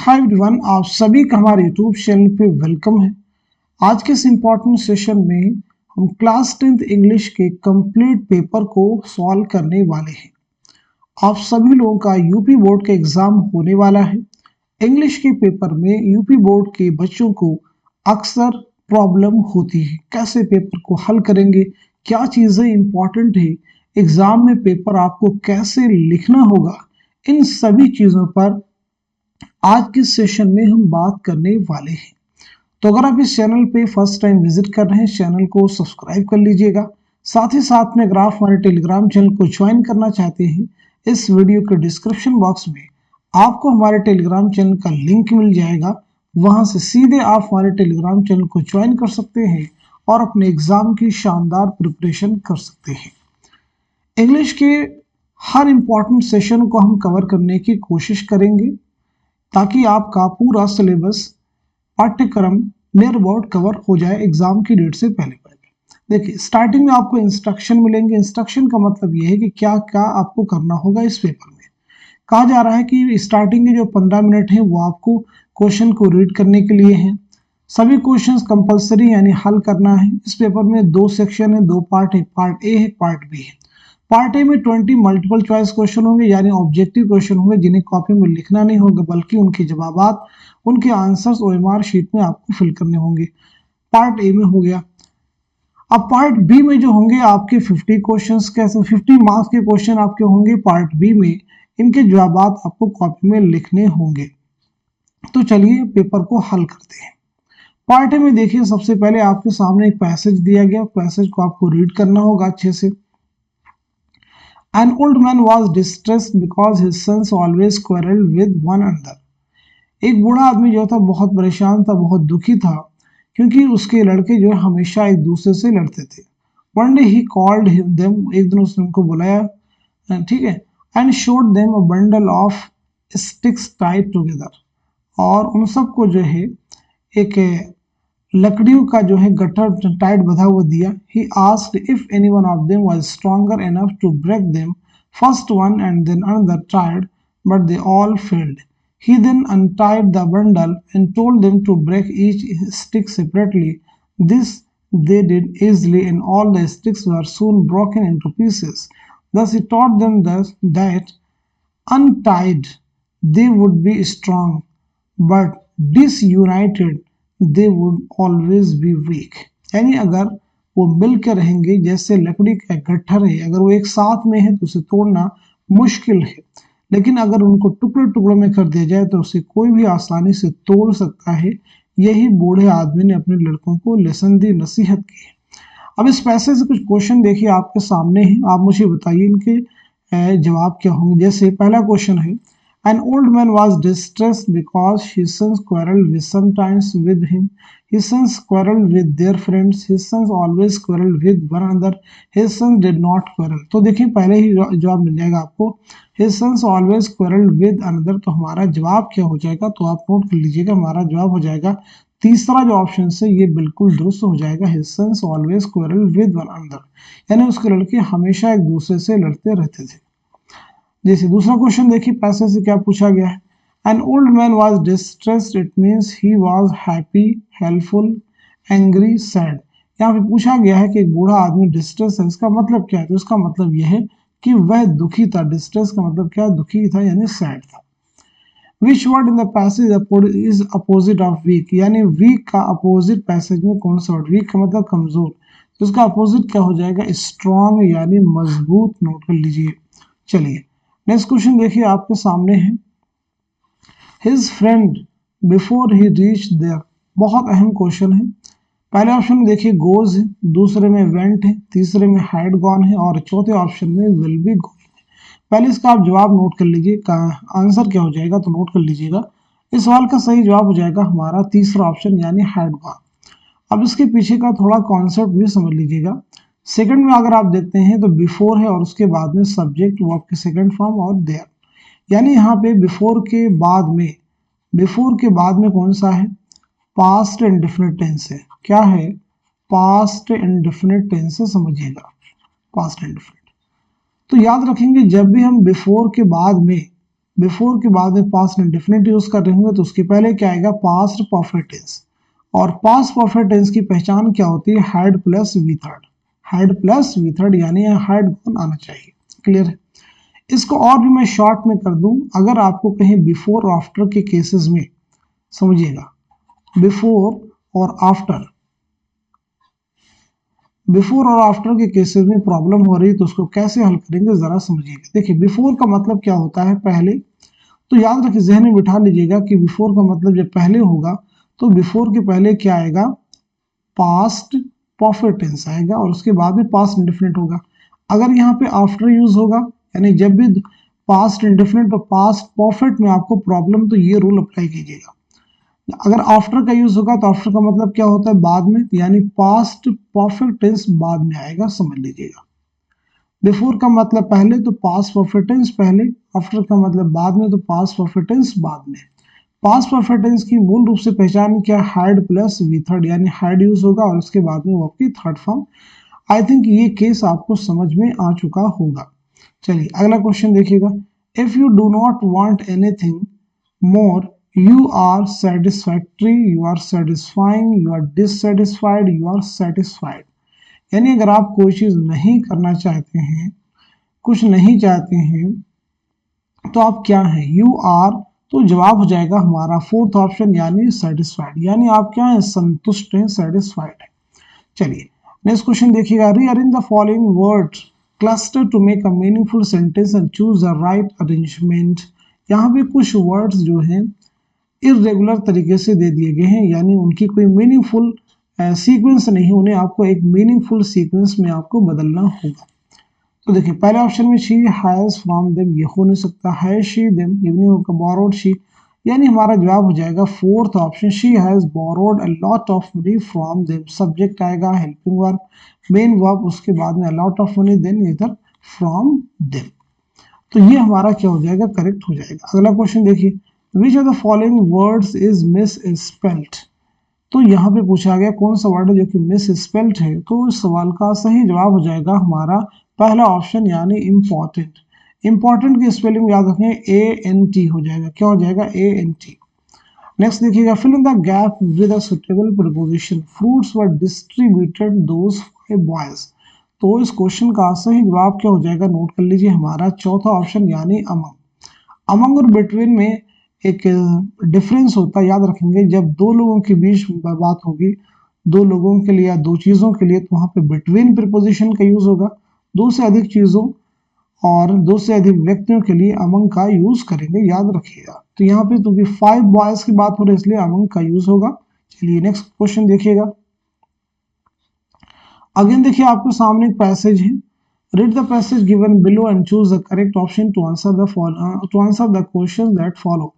Hi everyone, आप सभी का हमारे यूट्यूब चैनल पे वेलकम है। आज के इस इम्पोर्टेंट सेशन में हम क्लास 10th इंग्लिश के कंप्लीट पेपर को सॉल्व करने वाले हैं। आप सभी लोगों का यूपी बोर्ड का एग्जाम होने वाला है। इंग्लिश के पेपर में यूपी बोर्ड के बच्चों को अक्सर प्रॉब्लम होती है, कैसे पेपर को हल करेंगे, क्या चीज़ें इंपॉर्टेंट है, एग्जाम में पेपर आपको कैसे लिखना होगा, इन सभी चीज़ों पर आज के सेशन में हम बात करने वाले हैं। तो अगर आप इस चैनल पे फर्स्ट टाइम विजिट कर रहे हैं, चैनल को सब्सक्राइब कर लीजिएगा। साथ ही साथ में अगर आप हमारे टेलीग्राम चैनल को ज्वाइन करना चाहते हैं, इस वीडियो के डिस्क्रिप्शन बॉक्स में आपको हमारे टेलीग्राम चैनल का लिंक मिल जाएगा। वहां से सीधे आप हमारे टेलीग्राम चैनल को ज्वाइन कर सकते हैं और अपने एग्जाम की शानदार प्रिपरेशन कर सकते हैं। इंग्लिश के हर इंपॉर्टेंट सेशन को हम कवर करने की कोशिश करेंगे ताकि आपका पूरा सिलेबस पाठ्यक्रम नियर अबाउट कवर हो जाए एग्जाम की डेट से पहले। देखिए, स्टार्टिंग में आपको इंस्ट्रक्शन मिलेंगे। इंस्ट्रक्शन का मतलब यह है कि क्या क्या आपको करना होगा। इस पेपर में कहा जा रहा है कि स्टार्टिंग के जो 15 मिनट है वो आपको क्वेश्चन को रीड करने के लिए है। सभी क्वेश्चंस कंपलसरी यानी हल करना है। इस पेपर में दो सेक्शन है, दो पार्ट है, पार्ट ए है, पार्ट बी है। पार्ट ए में 20 मल्टीपल चॉइस क्वेश्चन होंगे यानी ऑब्जेक्टिव क्वेश्चन होंगे जिन्हें कॉपी में लिखना नहीं होगा बल्कि उनके जवाबात, उनके आंसर्स ओएमआर शीट में आपको फिल करने होंगे। पार्ट ए में हो गया। अब पार्ट बी में जो होंगे आपके 50 क्वेश्चंस, कैसे 50 मार्क्स के क्वेश्चन आपके होंगे पार्ट बी में। इनके जवाबात आपको कॉपी में लिखने होंगे। तो चलिए पेपर को हल करते हैं। पार्ट ए में देखिए, सबसे पहले आपके सामने एक पैसेज दिया गया। पैसेज को आपको रीड करना होगा अच्छे से। An old man was distressed because his sons always quarreled with one another. एक बूढ़ा आदमी जो था बहुत परेशान था, बहुत दुखी था क्योंकि उसके लड़के जो हमेशा एक दूसरे से लड़ते थे। One day he called them, एक दिन उसने उनको बुलाया, ठीक है, and showed them a bundle of sticks tied together, और उन सबको जो है एक लकड़ियों का जो है गट्ठर टाइट बंधा हुआ दिया। He asked if any one of them was stronger enough to break them. First one and then another tried, but they all failed. He then untied the bundle and told them to break each stick separately. This they did easily, and all the sticks were soon broken into pieces. Thus he taught them that untied they would be strong, but disunited they would always be weak. यानी अगर वो मिलकर रहेंगे जैसे लकड़ी का गट्ठर है, अगर वो एक साथ में है तो उसे तोड़ना मुश्किल है, लेकिन अगर उनको टुकड़े टुकड़ों में कर दिया जाए तो उसे कोई भी आसानी से तोड़ सकता है। यही बूढ़े आदमी ने अपने लड़कों को लेसन दी, नसीहत की। अब इस पैसेज से कुछ क्वेश्चन देखिए आपके सामने हैं, आप मुझे बताइए इनके जवाब क्या होंगे। जैसे पहला क्वेश्चन है, An old man was distressed because his sons quarreled sometimes with him. His sons quarreled with their friends. His sons always quarreled with one another. His sons did not quarrel. तो देखिए पहले ही जवाब मिल जाएगा आपको। His sons always quarreled with another। तो हमारा जवाब क्या हो जाएगा, तो आप नोट कर लीजिएगा। हमारा जवाब हो जाएगा तीसरा जो ऑप्शन है ये बिल्कुल दुरुस्त हो जाएगा। His sons always quarreled with one another, यानी उसके लड़के हमेशा एक दूसरे से लड़ते रहते थे। जैसे दूसरा क्वेश्चन देखिए, पैसे से क्या पूछा गया है। An old man was distressed, it means he was happy, helpful, angry, sad। यहाँ पे पूछा गया है कि एक बूढ़ा आदमी डिस्ट्रेस है, इसका मतलब क्या है, तो इसका मतलब यह है कि वह दुखी था। डिस्ट्रेस का मतलब क्या, दुखी था यानी सैड था। Which word in the passage is opposite of weak, यानी weak का अपोजिट पैसेज में कौन सा वर्ड, weak का मतलब कमजोर, तो इसका अपोजिट क्या हो जाएगा, स्ट्रॉन्ग यानी मजबूत। नोट कर लीजिए। चलिए नेक्स्ट क्वेश्चन देखिए आपके सामने है। His friend before he reached there, बहुत अहम क्वेश्चन है। पहले ऑप्शन में देखिए गोज है, दूसरे में वेंट है, तीसरे में हैड गॉन है और चौथे ऑप्शन में विल बी गोइंग। पहले इसका आप जवाब नोट कर लीजिए, आंसर क्या हो जाएगा, तो नोट कर लीजिएगा। इस सवाल का सही जवाब हो जाएगा हमारा तीसरा ऑप्शन यानी हैड गॉन। अब इसके पीछे का थोड़ा कॉन्सेप्ट भी समझ लीजिएगा। सेकंड में अगर आप देखते हैं तो बिफोर है और उसके बाद में सब्जेक्ट वर्ब की सेकंड फॉर्म और देयर, यानी यहाँ पे बिफोर के बाद में कौन सा है, पास्ट इंडेफिनिट टेंस है। क्या है, पास्ट इंडेफिनिट टेंस है, समझिएगा पास्ट इंडेफिनिट। तो याद रखेंगे जब भी हम बिफोर के बाद में बिफोर के बाद में पास्ट इंडेफिनिट यूज कर रहे होंगे तो उसके पहले क्या आएगा, पास्ट परफेक्ट टेंस। और पास्ट परफेक्ट टेंस की पहचान क्या होती है, had plus V third, had plus V third यानी हैड गुण आना चाहिए। क्लियर है। इसको और भी मैं शॉर्ट में कर दूं, अगर आपको कहीं बिफोर और आफ्टर के केसेस में, समझिएगा, बिफोर और आफ्टर, बिफोर और आफ्टर के केसेस में प्रॉब्लम हो रही है तो उसको कैसे हल करेंगे जरा समझिएगा। देखिए बिफोर का मतलब क्या होता है, पहले, तो याद रखिए, जहन में बिठा लीजिएगा कि बिफोर का मतलब जब पहले होगा तो बिफोर के पहले क्या आएगा, पास्ट परफेक्ट टेंस आएगा और उसके बाद में पास्ट इंडेफिनिट होगा। अगर यहाँ पे आफ्टर यूज होगा, यानी जब भी पास्ट इंडेफिनिट और पास्ट परफेक्ट में आपको प्रॉब्लम, तो ये रूल अप्लाई कीजिएगा। अगर आफ्टर का यूज होगा तो आफ्टर का मतलब क्या होता है, बाद में, यानी पास्ट परफेक्ट टेंस बाद में आएगा, समझ लीजिएगा। बिफोर का मतलब पहले तो पास्ट परफेक्ट टेंस पहले, आफ्टर का मतलब बाद में तो पास्ट परफेक्ट टेंस बाद में। पास्ट परफेक्ट टेंस की मूल रूप से पहचान क्या, हैड प्लस वी थर्ड, यानी हैड यूज होगा और उसके बाद में वो आपकी थर्ड फॉर्म। आई थिंक ये केस आपको समझ में आ चुका होगा। चलिए अगला क्वेश्चन देखिएगा। If you do not want anything more, you are satisfactory, you are satisfying, you are dissatisfied, you are satisfied. यानी अगर आप कोई चीज नहीं करना चाहते हैं, कुछ नहीं चाहते हैं, तो आप क्या हैं, यू आर, तो जवाब हो जाएगा हमारा फोर्थ ऑप्शन यानी सेटिस्फाइड, यानी आप क्या हैं, संतुष्ट हैं, सेटिस्फाइड है। चलिए नेक्स्ट क्वेश्चन देखिएगा। Rearrange the following words cluster to make a meaningful sentence and choose the right arrangement. यहाँ पे कुछ वर्ड्स जो हैं इरेगुलर तरीके से दे दिए गए हैं, यानी उनकी कोई मीनिंगफुल सीक्वेंस नहीं, उन्हें आपको एक मीनिंगफुल सीक्वेंस में आपको बदलना होगा। तो देखिए पहले ऑप्शन में शी हैज फ्रॉम देम, ये हो नहीं सकता, है शी देम, ये नहीं होगा, बोरोड शी, यानी हमारा जवाब हो जाएगा fourth option, she has borrowed a lot of money from them. Subject आएगा हेल्पिंग वर्ब, मेन वर्ब, उसके बाद में a lot of money, then इधर फ्रॉम देम। तो ये हमारा क्या हो जाएगा, करेक्ट हो जाएगा। अगला क्वेश्चन देखिए, which of the following words is miss spelled. तो यहाँ पे पूछा गया कौन सा वर्ड है जो कि मिस स्पेल्ड है, तो इस सवाल का सही जवाब हो जाएगा हमारा पहला ऑप्शन यानी इम्पोर्टेंट। इम्पोर्टेंट की स्पेलिंग याद रखें, ANT हो जाएगा, क्या हो जाएगा, ANT। नेक्स्ट देखिएगा, fill in the gap with a suitable preposition, fruits were distributed those 5 boys. तो इस क्वेश्चन का सही जवाब क्या हो जाएगा, नोट कर लीजिए, हमारा चौथा ऑप्शन यानी अमंग। अमंग और बिटवीन में एक डिफरेंस होता है, याद रखेंगे, जब दो लोगों के बीच बात होगी, दो लोगों के लिए या दो चीजों के लिए, तो वहां पे बिटवीन प्रीपोजिशन का यूज होगा। दो से अधिक चीजों और दो से अधिक व्यक्तियों के लिए अमंग का यूज करेंगे, याद रखिएगा। तो यहाँ पे तो 5 बॉयज की बात हो रही है इसलिए अमंग का यूज होगा। चलिए नेक्स्ट क्वेश्चन देखिएगा। अगेन देखिए आपके सामने एक पैसेज है, read the passage given below and choose the correct option to answer the questions that follow.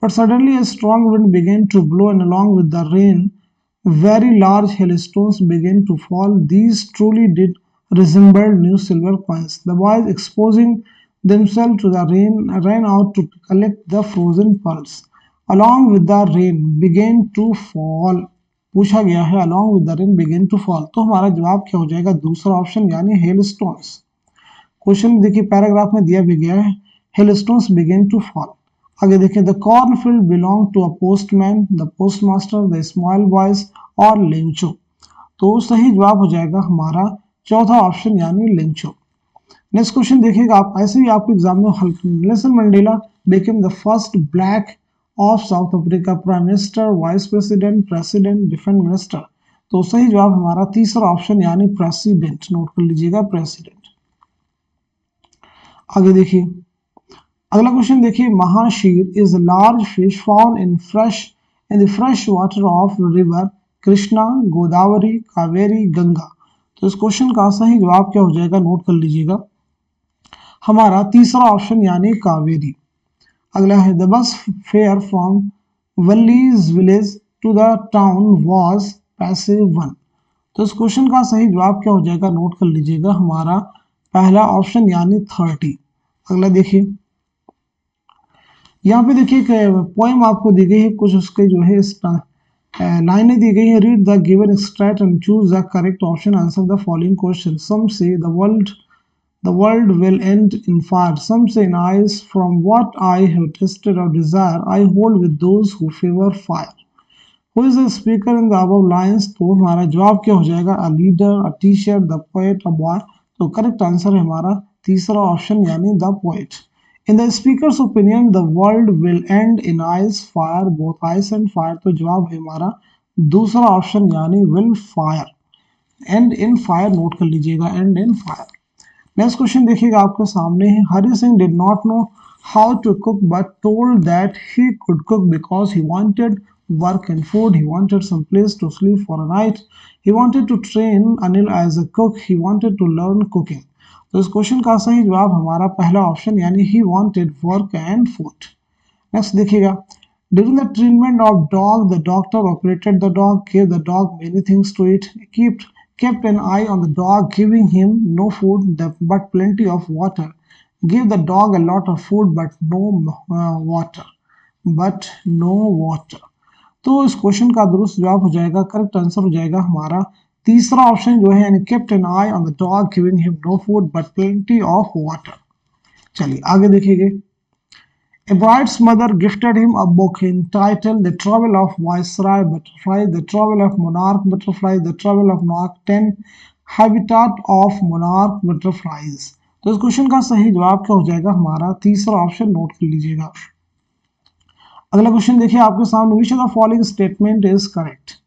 But suddenly a strong wind began to blow, and along with the rain, very large hailstones began to fall. These truly did resemble new silver coins. The boys, exposing themselves to the rain, ran out to collect the frozen pearls. Along with the rain began to fall. पूछा गया है along with the rain began to fall, तो हमारा जवाब क्या हो जाएगा, दूसरा ऑप्शन यानी hailstones। क्वेश्चन देखिए पैराग्राफ में दिया भी गया है, hailstones began to fall। आगे देखिए, the cornfield belong to a postman, the postmaster, the small boys और लिंचो। तो सही जवाब हो जाएगा हमारा चौथा ऑप्शन यानी लिंचो। नेक्स्ट क्वेश्चन देखिएगा, आप ऐसे ही आपको एग्जाम में हल, Nelson Mandela became the first black of south Africa, prime minister, vice president, president, defence minister. तो सही जवाब हमारा तीसरा ऑप्शन यानी प्रेसिडेंट, नोट कर लीजिएगा, प्रेसिडेंट। आगे देखिए अगला क्वेश्चन देखिए, mahseer is large fish found in the fresh water of river Krishna, Godavari, Kaveri, Ganga. तो इस क्वेश्चन का सही जवाब क्या हो जाएगा, नोट कर लीजिएगा, हमारा तीसरा ऑप्शन यानी कावेरी। अगला है, the bus fare from Valli's village to the town was paise 1। तो इस क्वेश्चन का सही जवाब क्या हो जाएगा, नोट कर लीजिएगा, हमारा पहला ऑप्शन यानी 30। अगला देखिए, यहाँ पे देखिए पोएम आपको दी गई है, कुछ उसके जो है लाइनें दी गई है, read the given extract and choose the correct option, answer the following question. Some say the world The world will end in fire. Some say in ice. From what I have tasted of desire, I hold with those who favor fire. Who is the speaker in the above lines? तो हमारा जवाब क्या हो जाएगा? A leader, a teacher, the poet, a boy. तो correct answer है हमारा तीसरा ऑप्शन यानी the poet. In the speaker's opinion, the world will end in ice, fire, both ice and fire. तो जवाब है हमारा दूसरा ऑप्शन यानी will fire. End in fire note कर लीजिएगा, end in fire. Next question देखिएगा आपके सामने है. Hari Singh did not know how to cook but told that he could cook because he wanted work and food. He wanted some place to sleep for a night. He wanted to train Anil as a cook. He wanted to learn cooking. तो इस question का सही जवाब हमारा पहला option यानी ही wanted work and food. Next देखिएगा. During the treatment of dog, the doctor operated the dog, gave the dog many things to eat, kept an eye on the dog, giving him no food but plenty of water, gave the dog a lot of food but no water. तो इस question का दुरुस्त जवाब हो जाएगा, correct answer हो जाएगा हमारा तीसरा ऑप्शन जो है यानी kept an eye on the dog, giving him no food but plenty of water. चलिए आगे देखिए. A bride's mother gifted him a book entitled The Travel of Viceroy Butterfly, The Travel of Monarch Butterfly, The Travel of Monarch 10, Habitat of Monarch Butterflies. तो इस question का सही जवाब क्या हो जाएगा हमारा तीसरा ऑप्शन नोट कर लीजिएगा. अगला क्वेश्चन देखिए आपके सामने. Which of the following statement is correct?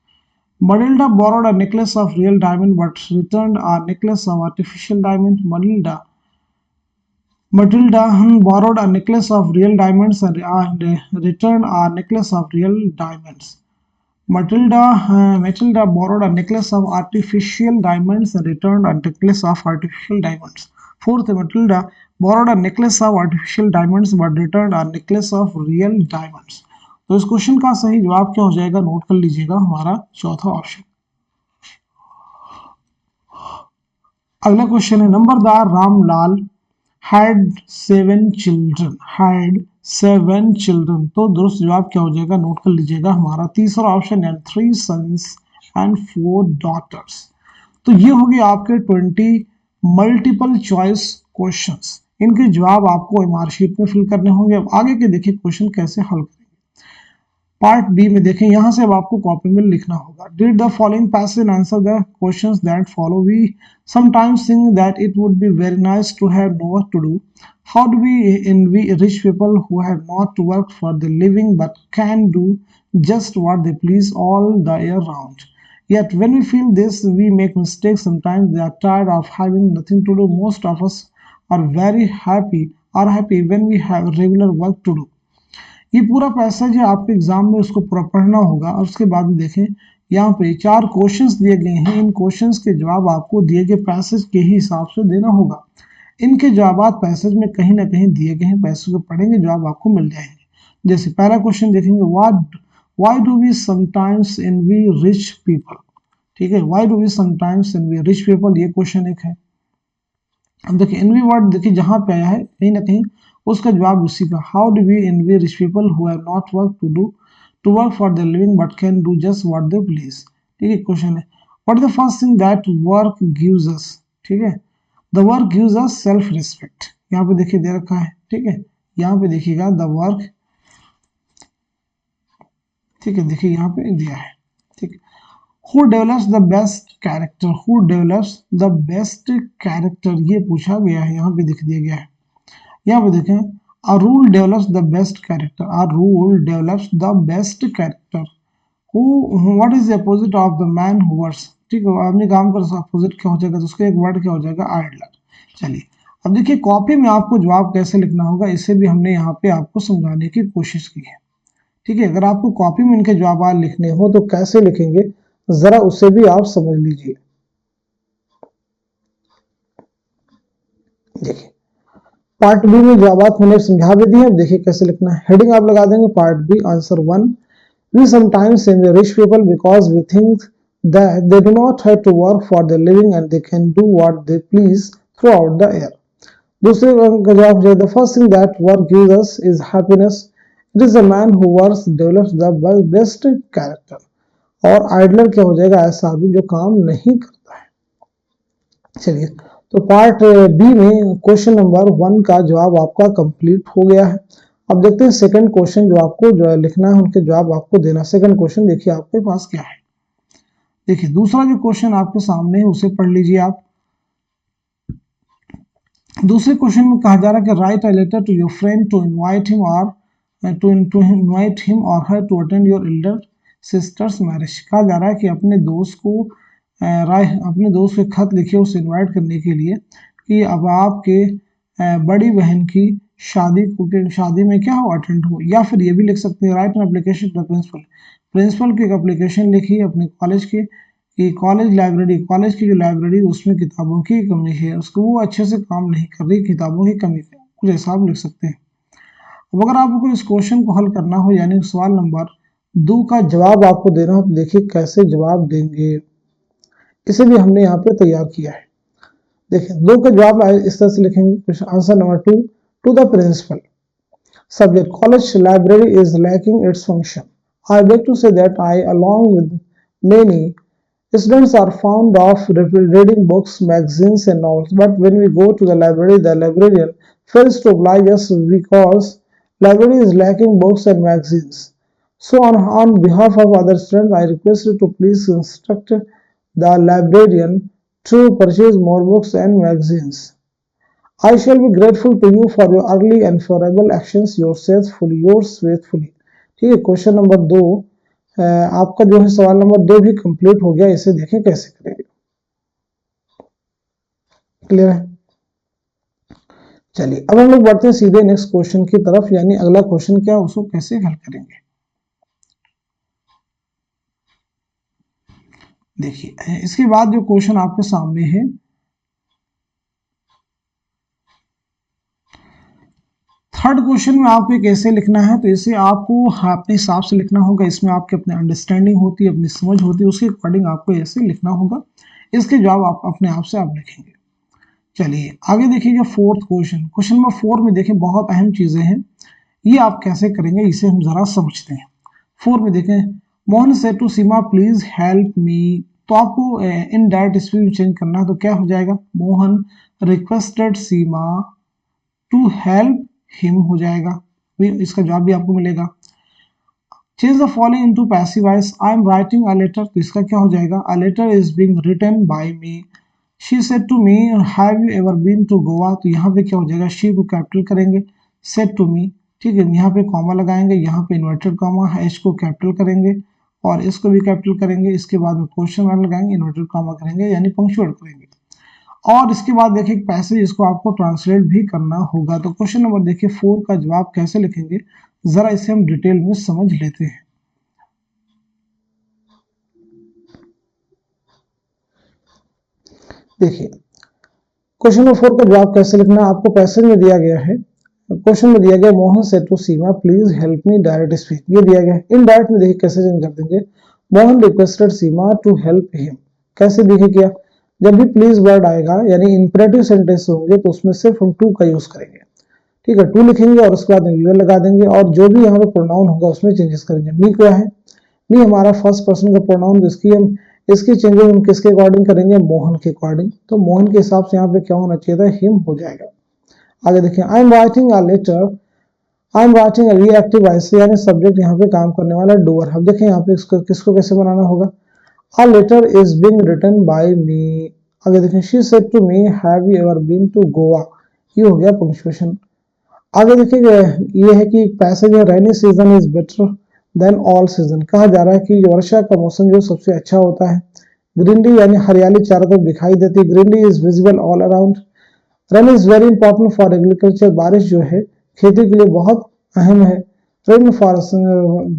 Matilda borrowed a necklace of real diamond but returned a necklace of artificial diamond. Matilda borrowed a necklace of real diamonds and returned a necklace of real diamonds. Matilda borrowed a necklace of artificial diamonds and returned a necklace of artificial diamonds. Fourth, Matilda borrowed a necklace of artificial diamonds but returned a necklace of real diamonds. तो इस question का सही जवाब क्या हो जाएगा note कर लीजिएगा हमारा चौथा ऑप्शन. अगला क्वेश्चन है. नंबरदार रामलाल had 7 children. तो दुरुस्त जवाब क्या हो जाएगा नोट कर लीजिएगा हमारा तीसरा ऑप्शन है 3 sons and 4 daughters. तो ये हो गए आपके 20 मल्टीपल चॉइस क्वेश्चंस. इनके जवाब आपको एमआर शीट में फिल करने होंगे. अब आगे के देखिए क्वेश्चन कैसे हल करेंगे. पार्ट बी में देखें, यहां से अब आपको कॉपी में लिखना होगा. Read the following passage and answer the questions that follow. We sometimes think that it would be very nice to have no work to do. How do we envy rich people who have not to work for their living but can do just what they please all the year round? Yet when we feel this, we make mistakes. Sometimes they are tired of having nothing to do. Most of us are happy when we have regular work to do. ये पूरा passage है आपके exam में, उसको पूरा पढ़ना होगा. और उसके बाद में देखें यहाँ पे 4 क्वेश्चंस दिए गए हैं. इन क्वेश्चंस के जवाब आपको दिए गए पैसेज के ही हिसाब से देना होगा. इनके जवाब पैसेज में कहीं ना कहीं दिए गए हैं, पैसेज को पढ़ेंगे जवाब आपको मिल जाएंगे. जैसे पहला क्वेश्चन देखेंगे, why do we sometimes envy rich people. ठीक है, why do we sometimes envy rich people, ये क्वेश्चन एक है. अब देखिए एनवी वर्ड देखिए जहां पे आया है कहीं ना कहीं उसका जवाब उसी का. How do we envy rich people who have not work to work for their living but can do just what they please. ठीक है, क्वेश्चन है what is the first thing that work gives us. ठीक है, the work gives us self respect. यहाँ पे देखिए दे रखा है. ठीक है, यहाँ पे देखिएगा द वर्क. ठीक है, देखिए यहाँ पे दिया है. ठीक है, Who develops the best character? Who develops the best character? ये पूछा गया है, यहाँ पे दिख दिया गया है. यहाँ पे देखें, a rule develops the best character. A rule develops the best character. What is the opposite of the man who works? ठीक है, अपने काम का अपोजिट क्या हो जाएगा, तो उसका एक वर्ड क्या हो जाएगा, आइडलर. चलिए अब देखिए कॉपी में आपको जवाब कैसे लिखना होगा, इसे भी हमने यहाँ पे आपको समझाने की कोशिश की है. ठीक है, अगर आपको कॉपी में इनके जवाब लिखने हो तो कैसे लिखेंगे जरा उसे भी आप समझ लीजिए. देखिए पार्ट बी में जवाब मैंने समझा भी दिए. देखिए कैसे लिखना है. हेडिंग आप लगा देंगे part B answer 1. We sometimes envy rich people because we think that they do not have to work for their living and they can do what they please throughout the year. दूसरे का जवाब है the first thing that work gives us is happiness. It is a man who works develops the best character. और idler क्या हो जाएगा, ऐसा आदमी जो काम नहीं करता है. चलिए तो पार्ट बी में क्वेश्चन नंबर 1 का जवाब आपका कंप्लीट हो गया है। अब देखते हैं सेकंड क्वेश्चन जो आपको जो लिखना है उनके जवाब आपको देना। सेकंड क्वेश्चन देखिए आपके पास क्या है। देखिए दूसरा जो क्वेश्चन आपके सामने है उसे पढ़ लीजिए आप। दूसरे क्वेश्चन में कहा जा रहा है कि write a letter to your friend to invite him और इनवाइट हिम और her to attend your elder sister's marriage. कहा जा रहा है कि अपने दोस्त को अपने दोस्त को खत लिखे उसे इनवाइट करने के लिए कि अब आपके बड़ी बहन की शादी में क्या हो अटेंड हो। या फिर ये भी लिख सकते हैं write an application to principal. Principal की एक एप्लीकेशन लिखी अपने कॉलेज के कि कॉलेज की जो लाइब्रेरी उसमें किताबों की कमी है, उसको वो अच्छे से काम नहीं कर रही, किताबों की कमी है, कुछ ऐसा आप लिख सकते हैं। अब अगर आपको इस क्वेश्चन को हल करना हो यानी सवाल नंबर 2 का जवाब आपको देना हो तो देखिए कैसे जवाब देंगे। इसे भी हमने यहाँ पे तैयार किया है। देखिए 2 का जवाब इस तरह से लिखेंगे। Answer number 2 to the principal. Subject college library is lacking its function. I beg to say that I along with many students are fond of reading books, magazines, and novels, but when we go to the library, the librarian fails to oblige us because library is lacking books and magazines. So, on behalf of other students, I request you to please instruct the librarian to purchase more books and magazines. I shall be grateful to you for your early and favorable actions. Yours faithfully. ठीक है, question number 2 आपका जो है सवाल number 2 भी complete हो गया। इसे देखें कैसे करेंगे। क्लियर है। चलिए अब हम लोग बढ़ते हैं सीधे नेक्स्ट क्वेश्चन की तरफ, यानी अगला क्वेश्चन क्या उसको कैसे हल करेंगे। देखिए इसके बाद जो क्वेश्चन आपके सामने है, थर्ड क्वेश्चन में आपको कैसे लिखना है, तो इसे आपको अपने हिसाब से लिखना होगा। इसमें आपके अपने अंडरस्टैंडिंग होती है, अपनी समझ होती है, उसके अकॉर्डिंग आपको ऐसे लिखना होगा। इसके जवाब आप अपने आप से आप लिखेंगे। चलिए आगे देखिएगा फोर्थ क्वेश्चन। क्वेश्चन नंबर 4 में देखिए बहुत अहम चीजें हैं, ये आप कैसे करेंगे इसे हम जरा समझते हैं। 4 में देखें मोहन से to Seema please help me. तो आपको इन डायरेक्ट स्पीच चेंज करना है, तो क्या हो जाएगा Mohan requested Seema to help him हो जाएगा। इसका जवाब भी आपको मिलेगा। Change the following into passive voice. I am writing a letter, तो इसका क्या हो जाएगा a letter is being written by me. She said to me have you ever been to Goa, तो यहाँ पे क्या हो जाएगा शी को कैपिटल करेंगे, सेड टू मी, ठीक है, यहाँ पे कॉमा लगाएंगे, यहाँ पे इन्वर्टेड कॉमा, एच को कैपिटल करेंगे और इसको भी कैपिटल करेंगे। इसके बाद में क्वेश्चन मार्क लगाएंगे, इन्वर्टेड कॉमा करेंगे यानी पंक्चुएट करेंगे। और इसके बाद देखिए पैसेज इसको आपको ट्रांसलेट भी करना होगा। तो क्वेश्चन नंबर देखिए 4 का जवाब कैसे लिखेंगे जरा इसे हम डिटेल में समझ लेते हैं। देखिए क्वेश्चन नंबर 4 का जवाब कैसे लिखना है, आपको पैसेज में दिया गया है। क्वेश्चन में दिया गया मोहन से to Seema please help me direct speech, ये दिया गया है। इनडायरेक्ट में देखिए कैसे चेंज कर देंगे Mohan requested Seema to help him. कैसे देखिए क्या, जब भी प्लीज वर्ड आएगा यानी इंपरेटिव सेंटेंस होंगे तो उसमें सिर्फ हम टू का यूज करेंगे। ठीक है, टू लिखेंगे और उसके बाद वी लगा देंगे और जो भी यहाँ पे प्रोनाउन होगा उसमें चेंजेस करेंगे। मी क्या है, मी हमारा फर्स्ट पर्सन का प्रोनाउन, तो इसकी चेंजेस हम किसके अकॉर्डिंग करेंगे मोहन के अकॉर्डिंग। तो मोहन के हिसाब से यहाँ पे क्या होना चाहिए था हिम हो जाएगा। आगे देखिए I am writing a letter, I am writing a reactive voice यानी सब्जेक्ट यहाँ पे काम करने वाला डूअर। अब देखिए यहाँ पे किसको कैसे बनाना होगा, a letter is being written by me. आगे देखिए she said to me have you ever been to Goa, ये हो गया पंक्चुएशन। आगे देखिए ये है कि पैसेज है rainy season is better than all season. कहा जा रहा है कि वर्षा का मौसम जो सबसे अच्छा होता है। ग्रीनरी यानी हरियाली चारों तरफ दिखाई देती है। Greenery is visible all around. Rain is very important for agriculture, बारिश जो है खेती के लिए बहुत अहम है। रेन फॉरेस्ट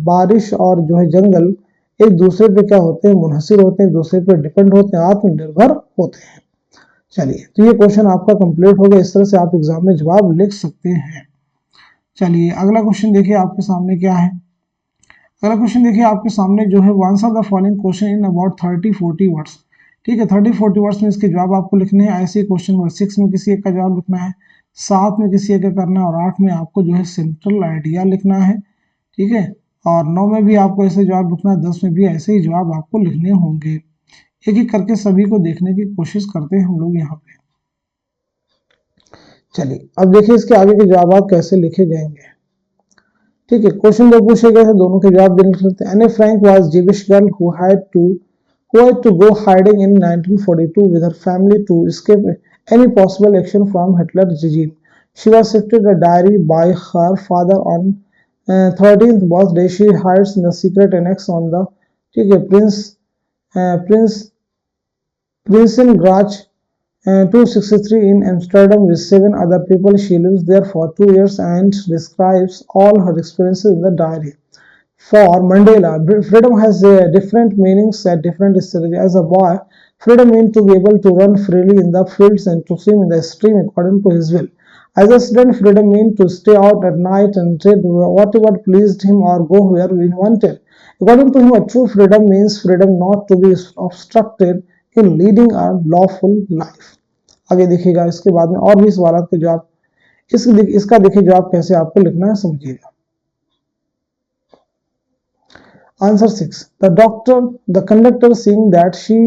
बारिश और जो है जंगल एक दूसरे पे क्या होते हैं मुनहसिर होते हैं, एक दूसरे पे डिपेंड होते हैं, आत्मनिर्भर होते हैं। चलिए तो ये क्वेश्चन आपका कंप्लीट हो गया। इस तरह से आप एग्जाम में जवाब लिख सकते हैं। चलिए अगला क्वेश्चन देखिए आपके सामने क्या है। अगला क्वेश्चन देखिए आपके सामने जो है answer the following question in about 30-40 words. ठीक है, 30-40 वर्ड्स में इसके जवाब आपको लिखने हैं। ऐसे क्वेश्चन नंबर 6 में किसी एक का जवाब लिखना है, 7 में किसी एक का करना है और 8 में आपको जो है सेंट्रल आइडिया लिखना है। ठीक है, और 9 में भी आपको ऐसे जवाब लिखना है, 10 में भी ऐसे ही जवाब आपको लिखने होंगे। एक एक करके सभी को देखने की कोशिश करते हैं हम लोग यहाँ पे। चलिए अब देखिए इसके आगे के जवाब कैसे लिखे जाएंगे। ठीक है, क्वेश्चन जो पूछे गए थे दोनों के जवाब देने लेते हैं। Anne Frank was Jewish girl who had to go hiding in 1942 with her family to escape any possible action from Hitler's regime. She was gifted a diary by her father on 13th birthday. She hides in the secret annex on the ठीक है Prinsengracht 263 in Amsterdam with 7 other people. She lives there for 2 years and describes all her experiences in the diary. For Mandela, freedom has different meanings at different stages. As a boy, freedom meant to be able to run freely in the fields and to swim in the stream according to his will. As a student, freedom meant to stay out at night and read whatever pleased him or go where he wanted. According to him, a true freedom means freedom not to be obstructed in leading a lawful life. आगे देखिएगा इसके बाद में और भी सवाल के जवाब इसका देखिए जवाब कैसे आपको लिखना है समझिएगा। Answer 6. The conductor, seeing that she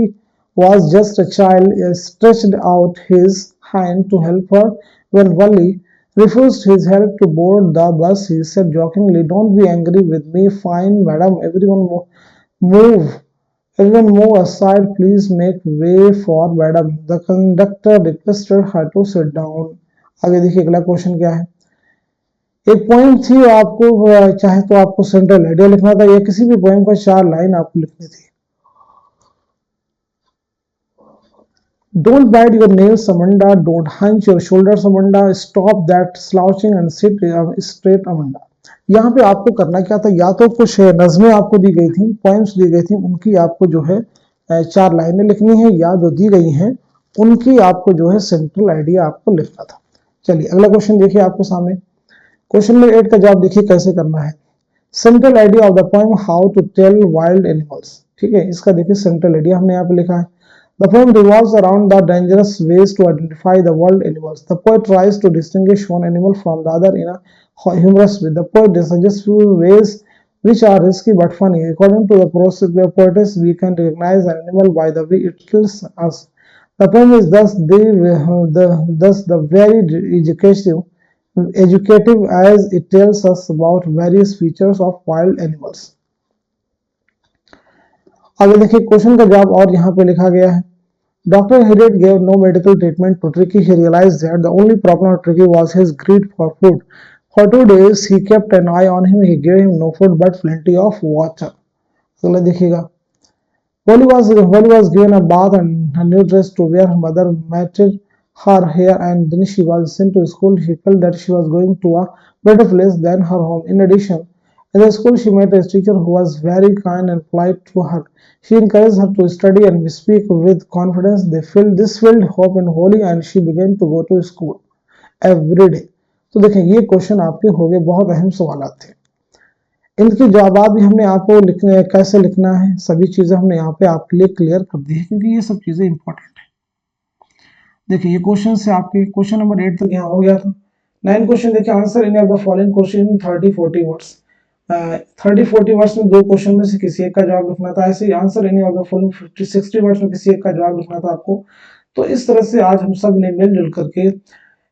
was just a child, stretched out his hand to help her. When Wally refused his help to board the bus, he said jokingly, "Don't be angry with me. Fine, madam. Move. Everyone move aside. Please make way for madam." The conductor requested her to sit down. आगे देखिए अगला question क्या है। एक poem थी, आपको चाहे तो आपको सेंट्रल आइडिया लिखना था या किसी भी पोएम का 4 लाइन आपको लिखनी थी। Don't bite your nails, Amanda. Don't hunch your shoulders, Amanda. Stop that slouching and sit straight, Amanda. यहाँ पे आपको करना क्या था, या तो कुछ नज़में आपको दी गई थी, पोएम्स दी गई थी, उनकी आपको जो है 4 लाइनें लिखनी है, या जो दी गई हैं उनकी आपको जो है सेंट्रल आइडिया आपको लिखना था। चलिए अगला क्वेश्चन देखिए आपके सामने। क्वेश्चन नंबर 8 का जवाब देखिए कैसे करना है। Central idea of the poem how to tell wild animals. ठीक है, इसका देखिए सेंट्रल आइडिया हमने यहाँ पे लिखा है। The poem revolves around the dangerous ways to identify the wild animals. The poet tries to distinguish one animal from the other in a humorous way. The poet suggests few ways which are risky but funny. According to the poetess, we can recognize an animal by the way it kills us. The poem is thus the very educative as it tells us about various features of wild animals. आगे देखिए question का जवाब और यहाँ पे लिखा गया है। Dr. Harriet gave no medical treatment to Tricky. He realized that the only problem of Tricky was his greed for food. For 2 days, he kept an eye on him. He gave him no food but plenty of water. अगला देखिएगा। Wally was given a bath and a new dress to wear. Her mother matted her hair and then she was sent to school. She felt that she was going to a better place than her home. In addition, in the school she met a teacher who was very kind and polite to her. She encouraged her to study and speak with confidence. This filled hope in Holly and she began to go to school every day. तो देखें ये question आपके हो गए, बहुत अहम सवाल थे। इनके जवाब भी हमने आपको कैसे लिखना है सभी चीजें हमने यहाँ पे आपके लिए क्लियर कर दी है, क्योंकि ये सब चीजें इंपॉर्टेंट है। देखिए ये क्वेश्चन से आपके क्वेश्चन नंबर 8 तक यहाँ हो गया था। 9 क्वेश्चन देखिए, answer any of the following question in 30-40 words. 30-40 words में 2 क्वेश्चन में से किसी एक का जवाब लिखना था। ऐसे ही answer any of the following 50-60 words में किसी एक का जवाब लिखना था आपको। तो इस तरह से आज हम सब ने मिलजुल करके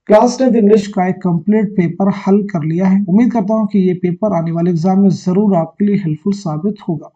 क्लास 10th इंग्लिश का एक कंप्लीट पेपर हल कर लिया है। उम्मीद करता हूं कि ये पेपर आने वाले एग्जाम में जरूर आपके लिए हेल्पफुल साबित होगा।